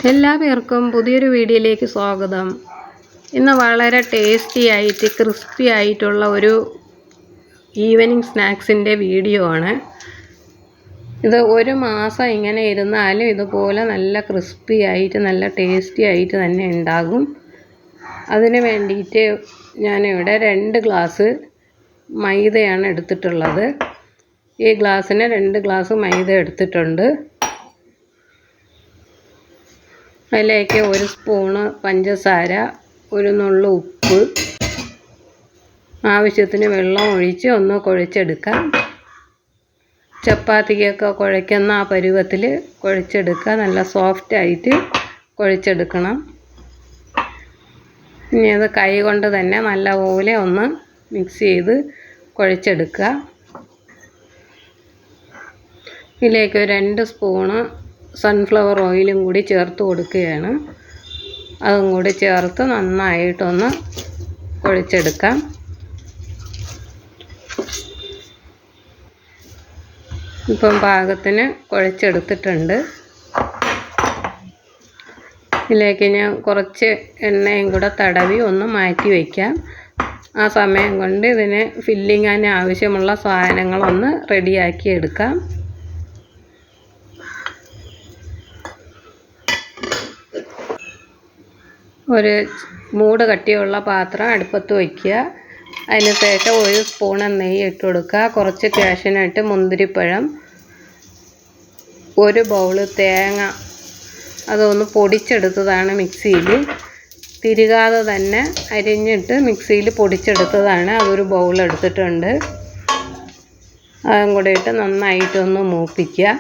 എല്ലാവർക്കും പുതിയൊരു വീഡിയോയിലേക്ക് സ്വാഗതം. ഇന്ന് വളരെ ടേസ്റ്റി ആയിട്ട് ക്രിസ്പി ആയിട്ടുള്ള ഒരു ഈവനിങ് സ്നാക്സിൻ്റെ വീഡിയോ ആണ്. ഇത് ഒരു മാസം ഇങ്ങനെ ഇരുന്നാലും ഇതുപോലെ നല്ല ക്രിസ്പി ആയിട്ട് നല്ല ടേസ്റ്റി ആയിട്ട് തന്നെ ഉണ്ടാകും. അതിന് വേണ്ടിയിട്ട് ഞാനിവിടെ 2 ഗ്ലാസ് മൈദയാണ് എടുത്തിട്ടുള്ളത്. ഈ ഗ്ലാസ്സിന് 2 ഗ്ലാസ് മൈദ എടുത്തിട്ടുണ്ട്. അതിലേക്ക് 1 സ്പൂണ് പഞ്ചസാര, ഒരു നുള്ളു ഉപ്പ്, ആവശ്യത്തിന് വെള്ളം ഒഴിച്ച് ഒന്ന് കുഴച്ചെടുക്കാം. ചപ്പാത്തിക്കൊക്കെ കുഴയ്ക്കുന്ന ആ പരുവത്തിൽ കുഴച്ചെടുക്കുക. നല്ല സോഫ്റ്റായിട്ട് കുഴച്ചെടുക്കണം. ഇനി അത് കൈ കൊണ്ട് തന്നെ നല്ലപോലെ ഒന്ന് മിക്സ് ചെയ്ത് കുഴച്ചെടുക്കുക. ഇതിലേക്ക് 2 സ്പൂണ് സൺഫ്ലവർ ഓയിലും കൂടി ചേർത്ത് കൊടുക്കുകയാണ്. അതും കൂടി ചേർത്ത് നന്നായിട്ടൊന്ന് കുഴച്ചെടുക്കാം. ഇപ്പം പാകത്തിന് കുഴച്ചെടുത്തിട്ടുണ്ട്. ഇതിലേക്ക് ഞാൻ കുറച്ച് എണ്ണയും കൂടെ തടവി ഒന്ന് മാറ്റി വയ്ക്കാം. ആ സമയം കൊണ്ട് ഇതിന് ഫില്ലിങ്ങിന് ആവശ്യമുള്ള സാധനങ്ങളൊന്ന് റെഡിയാക്കി എടുക്കാം. ഒരു മൂട് കട്ടിയുള്ള പാത്രം അടുപ്പത്ത് വയ്ക്കുക. അതിന് ശേഷം 1 സ്പൂൺ നെയ്യ് ഇട്ട് കൊടുക്കുക. കുറച്ച് കാഷ്യൂനട്ട്, മുന്തിരിപ്പഴം, 1 ബൗൾ തേങ്ങ അതൊന്ന് പൊടിച്ചെടുത്തതാണ്. മിക്സിയിൽ തിരുകാതെ തന്നെ അരിഞ്ഞിട്ട് മിക്സിയിൽ പൊടിച്ചെടുത്തതാണ്. അതൊരു ബൗൾ എടുത്തിട്ടുണ്ട്. അതും കൂടെ ഇട്ട് നന്നായിട്ടൊന്ന് മൂപ്പിക്കുക.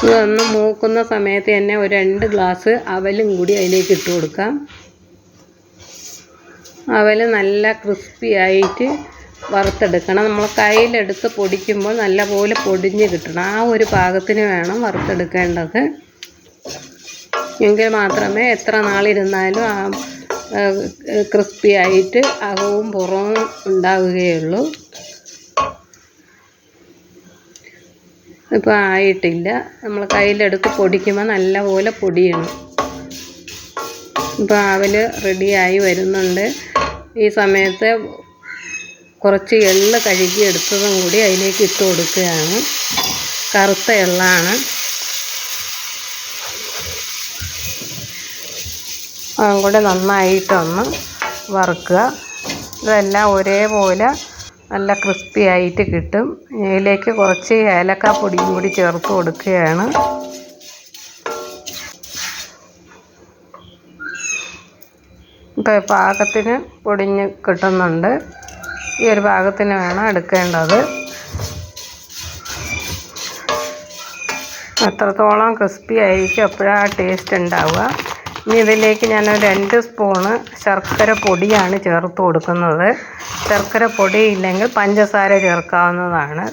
ഇതൊന്ന് മൂക്കുന്ന സമയത്ത് തന്നെ ഒരു 2 ഗ്ലാസ് അവലും കൂടി അതിലേക്ക് ഇട്ട് കൊടുക്കാം. അവൽ നല്ല ക്രിസ്പി ആയിട്ട് വറുത്തെടുക്കണം. നമ്മൾ കയ്യിലെടുത്ത് പൊടിക്കുമ്പോൾ നല്ലപോലെ പൊടിഞ്ഞ് കിട്ടണം. ആ ഒരു പാകത്തിന് വേണം വറുത്തെടുക്കേണ്ടത്. എങ്കിൽ മാത്രമേ എത്ര നാളിരുന്നാലും ആ ക്രിസ്പി ആയിട്ട് അകവും പുറവും ഉണ്ടാവുകയുള്ളൂ. ഇപ്പോൾ ആയിട്ടില്ല. നമ്മൾ കയ്യിലെടുത്ത് പൊടിക്കുമ്പോൾ നല്ലപോലെ പൊടിയണം. ഇപ്പോൾ അവൽ റെഡിയായി വരുന്നുണ്ട്. ഈ സമയത്ത് കുറച്ച് എള്ള് കഴുകി എടുത്തതും കൂടി അതിലേക്ക് ഇട്ട് കൊടുക്കുകയാണ്. കറുത്ത എള്ളാണ്. അതും കൂടെ നന്നായിട്ടൊന്ന് വറുക്കുക. ഇതെല്ലാം ഒരേപോലെ നല്ല ക്രിസ്പി ആയിട്ട് കിട്ടും. ഇതിലേക്ക് കുറച്ച് ഏലക്കാപ്പൊടിയും കൂടി ചേർത്ത് കൊടുക്കുകയാണ്. ഇപ്പോൾ പാകത്തിന് പൊടിഞ്ഞ് കിട്ടുന്നുണ്ട്. ഈ ഒരു പാകത്തിന് വേണം എടുക്കേണ്ടത്. എത്രത്തോളം ക്രിസ്പി ആയിരിക്കും അപ്പോഴാണ് ടേസ്റ്റ് ഉണ്ടാവുക. ഇനി ഇതിലേക്ക് ഞാൻ 2 സ്പൂണ് ശർക്കര പൊടിയാണ് ചേർത്ത് കൊടുക്കുന്നത്. ശർക്കര പൊടി ഇല്ലെങ്കിൽ പഞ്ചസാര ചേർക്കാവുന്നതാണ്.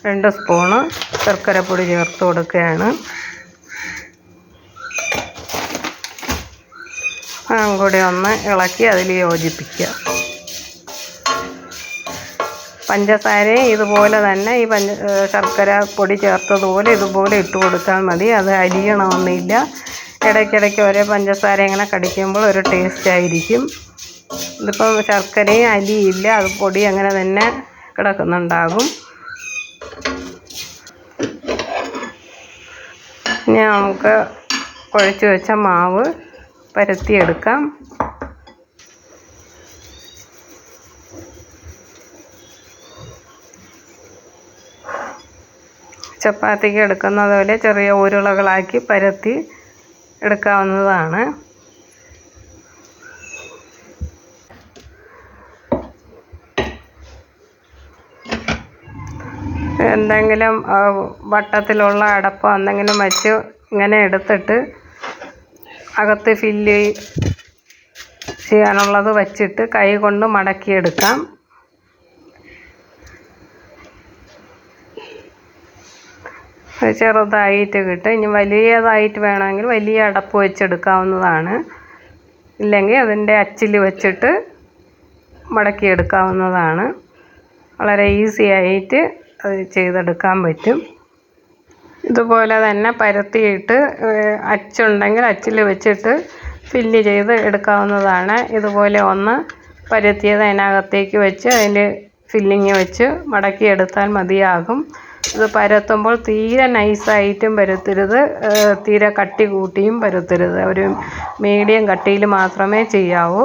2 സ്പൂണ് ശർക്കര പൊടി ചേർത്ത് കൊടുക്കുകയാണ്. അതും കൂടി ഒന്ന് ഇളക്കി അതിൽ യോജിപ്പിക്കുക. പഞ്ചസാരയും ഇതുപോലെ തന്നെ ഈ ശർക്കര പൊടി ചേർത്തതുപോലെ ഇതുപോലെ ഇട്ട് കൊടുത്താൽ മതി. അത് അരിയണമെന്നില്ല. ഇടയ്ക്കിടയ്ക്ക് ഒരേ പഞ്ചസാര ഇങ്ങനെ കടിക്കുമ്പോൾ ഒരു ടേസ്റ്റ് ആയിരിക്കും. ഇതിപ്പം ശർക്കരയും അലിയില്ല, അത് പൊടി അങ്ങനെ തന്നെ കിടക്കുന്നുണ്ടാകും. ഇനി നമുക്ക് കുഴച്ച് വെച്ച മാവ് പരത്തിയെടുക്കാം. ചപ്പാത്തിക്ക് എടുക്കുന്നത് പോലെ ചെറിയ ഉരുളകളാക്കി പരത്തി എടുക്കാവുന്നതാണ്. എന്തെങ്കിലും വട്ടത്തിലുള്ള അടപ്പോ എന്തെങ്കിലും വെച്ച് ഇങ്ങനെ എടുത്തിട്ട് അകത്ത് ഫില്ല് ചെയ്യാനുള്ളത് വച്ചിട്ട് കൈ കൊണ്ട് മടക്കിയെടുക്കാം. ചെറുതായിട്ട് കിട്ടും. ഇനി വലിയതായിട്ട് വേണമെങ്കിൽ വലിയ അടപ്പ് വെച്ചെടുക്കാവുന്നതാണ്. ഇല്ലെങ്കിൽ അതിൻ്റെ അച്ചിൽ വെച്ചിട്ട് മടക്കിയെടുക്കാവുന്നതാണ്. വളരെ ഈസി ആയിട്ട് അത് ചെയ്തെടുക്കാൻ പറ്റും. ഇതുപോലെ തന്നെ പരത്തിയിട്ട് അച്ചുണ്ടെങ്കിൽ അച്ചിൽ വെച്ചിട്ട് ഫില്ല് ചെയ്ത് എടുക്കാവുന്നതാണ്. ഇതുപോലെ ഒന്ന് പരത്തിയത് അതിനകത്തേക്ക് വെച്ച് അതിൽ ഫില്ലിങ് വെച്ച് മടക്കിയെടുത്താൽ മതിയാകും. ഇത് പരത്തുമ്പോൾ തീരെ നൈസായിട്ടും പരത്തരുത്, തീരെ കട്ടി കൂട്ടിയും പരത്തരുത്. ഒരു മീഡിയം കട്ടിയിൽ മാത്രമേ ചെയ്യാവൂ.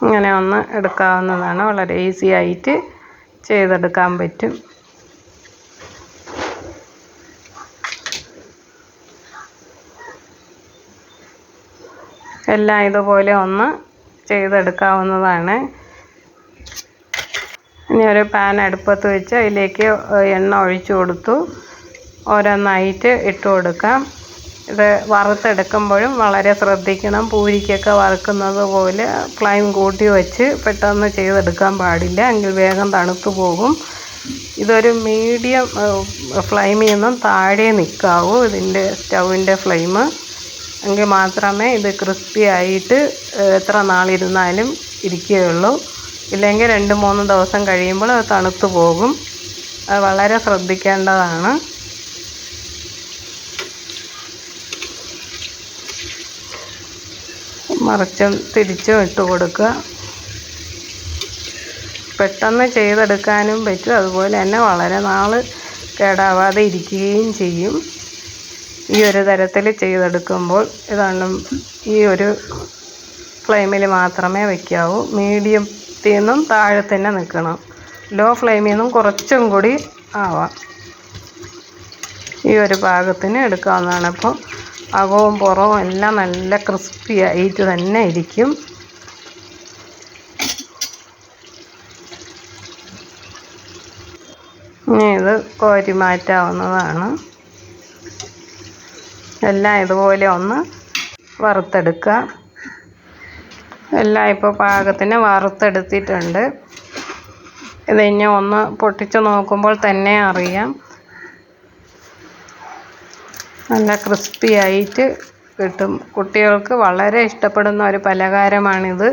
ഇങ്ങനെ ഒന്ന് എടുക്കാവുന്നതാണ്. വളരെ ഈസി ആയിട്ട് ചെയ്തെടുക്കാൻ പറ്റും. എല്ലാം ഇതുപോലെ ഒന്ന് ചെയ്തെടുക്കാവുന്നതാണ്. ഇനി ഒരു പാൻ അടുപ്പത്ത് വെച്ച് അതിലേക്ക് എണ്ണ ഒഴിച്ചു കൊടുത്തു. ഓരോന്നായിട്ട് ഇട്ട് കൊടുക്കാം. ഇത് വറുത്തെടുക്കുമ്പോഴും വളരെ ശ്രദ്ധിക്കണം. പൂരിക്കൊക്കെ വറുക്കുന്നത് പോലെ ഫ്ലെയിം കൂട്ടി വെച്ച് പെട്ടെന്ന് ചെയ്തെടുക്കാൻ പാടില്ല, എങ്കിൽ വേഗം തണുത്തു പോകും. ഇതൊരു മീഡിയം ഫ്ലെയിമിൽ നിന്നും താഴെ നിൽക്കാവൂ ഇതിൻ്റെ സ്റ്റൗവിൻ്റെ ഫ്ലെയിം. എങ്കിൽ മാത്രമേ ഇത് ക്രിസ്പി ആയിട്ട് എത്ര നാളിരുന്നാലും ഇരിക്കുകയുള്ളൂ. ഇല്ലെങ്കിൽ 2-3 ദിവസം കഴിയുമ്പോൾ അത് തണുത്തു പോകും. അത് വളരെ ശ്രദ്ധിക്കേണ്ടതാണ്. മറിച്ചും തിരിച്ചും ഇട്ട് കൊടുക്കുക. പെട്ടെന്ന് ചെയ്തെടുക്കാനും പറ്റും, അതുപോലെ തന്നെ വളരെ നാൾ കേടാവാതെ ഇരിക്കുകയും ചെയ്യും. ഈ ഒരു തരത്തിൽ ചെയ്തെടുക്കുമ്പോൾ ഇതാണ്. ഈ ഒരു ഫ്ലെയിമിൽ മാത്രമേ വയ്ക്കാവൂ. മീഡിയത്തിൽ നിന്നും താഴെ തന്നെ നിൽക്കണം. ലോ ഫ്ലെയിമിൽ നിന്നും കുറച്ചും കൂടി ആവാം. ഈ ഒരു പാകത്തിന് എടുക്കാവുന്നതാണ്. അപ്പോൾ അകവും പുറവും എല്ലാം നല്ല ക്രിസ്പി ആയിട്ട് തന്നെ ഇരിക്കും. ഇനി ഇത് കോരി മാറ്റാവുന്നതാണ്. എല്ലാം ഇതുപോലെ ഒന്ന് വറുത്തെടുക്കുക. എല്ലാം ഇപ്പോൾ പാകത്തിന് വറുത്തെടുത്തിട്ടുണ്ട്. ഇതിനി ഒന്ന് പൊട്ടിച്ച് നോക്കുമ്പോൾ തന്നെ അറിയാം നല്ല ക്രിസ്പി ആയിട്ട് കിട്ടും. കുട്ടികൾക്ക് വളരെ ഇഷ്ടപ്പെടുന്ന ഒരു പലഹാരമാണിത്.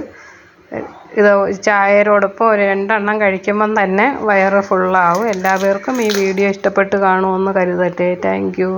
ഇത് ചായയോടൊപ്പം ഒരു 2 എണ്ണം കഴിക്കുമ്പം തന്നെ വയറ് ഫുള്ളാവും. എല്ലാവർക്കും ഈ വീഡിയോ ഇഷ്ടപ്പെട്ട് കാണുമെന്ന് കരുതട്ടെ. Thank you.